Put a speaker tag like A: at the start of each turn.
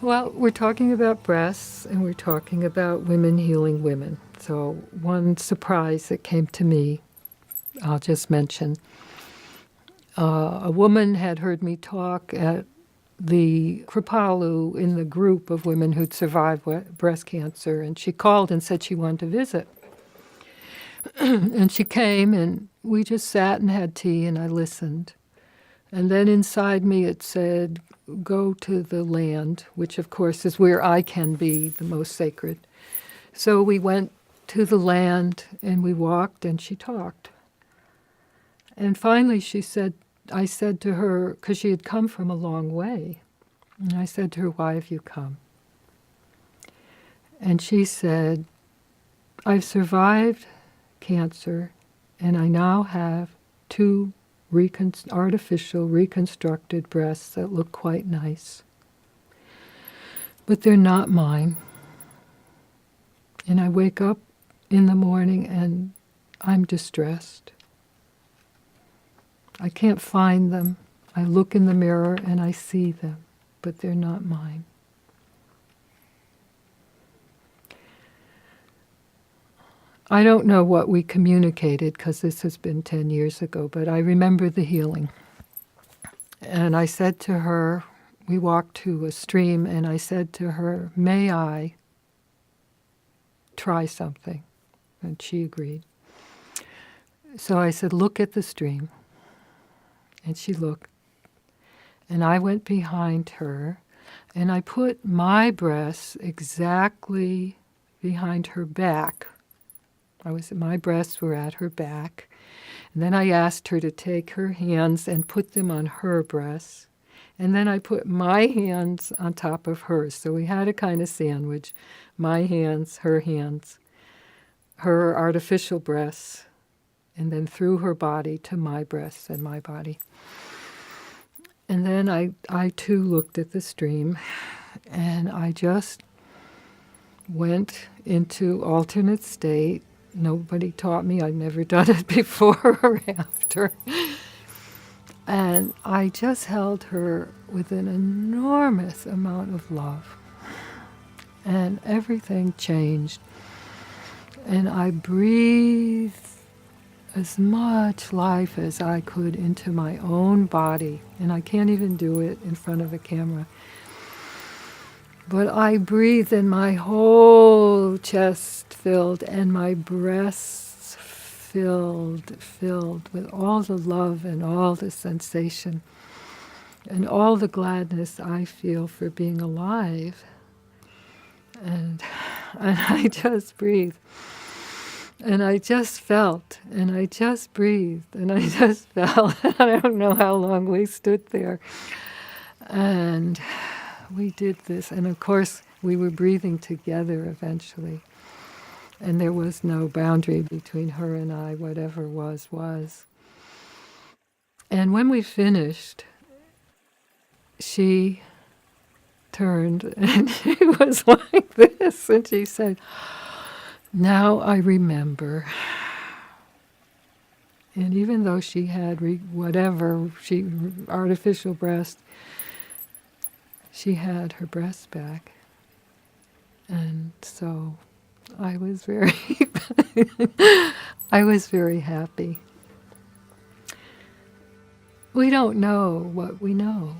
A: Well, we're talking about breasts and we're talking about women healing women. So one surprise that came to me, I'll just mention. A woman had heard me talk at the Kripalu in the group of women who'd survived breast cancer, and she called and said she wanted to visit. And she came, and we just sat and had tea, and I listened. And then inside me it said, go to the land, which of course is where I can be the most sacred. So we went to the land, and we walked, and she talked. And finally I said to her, because she had come from a long way, and I said to her, why have you come? And she said, I've survived cancer, and I now have two artificial reconstructed breasts that look quite nice. But they're not mine. And I wake up in the morning and I'm distressed. I can't find them. I look in the mirror and I see them, but they're not mine. I don't know what we communicated because this has been 10 years ago, but I remember the healing. And I said to her, we walked to a stream, and I said to her, may I try something? And she agreed. So I said, look at the stream. And she looked. And I went behind her, and I put my breasts exactly behind her back. My breasts were at her back. And then I asked her to take her hands and put them on her breasts. And then I put my hands on top of hers. So we had a kind of sandwich. My hands, her artificial breasts, and then through her body to my breasts and my body. And then I too looked at the stream, and I just went into alternate state. Nobody taught me. I'd never done it before or after. And I just held her with an enormous amount of love. And everything changed. And I breathed as much life as I could into my own body. And I can't even do it in front of a camera. But I breathed and my whole chest filled and my breasts filled with all the love and all the sensation and all the gladness I feel for being alive. And I just breathed. And I just felt, and I just breathed, and I just felt. I don't know how long we stood there. And we did this, and of course we were breathing together eventually. And there was no boundary between her and I, whatever was. And when we finished, she turned and she was like this, and she said, now I remember. And even though she had artificial breast, she had her breast back. And so I was very happy. We don't know what we know.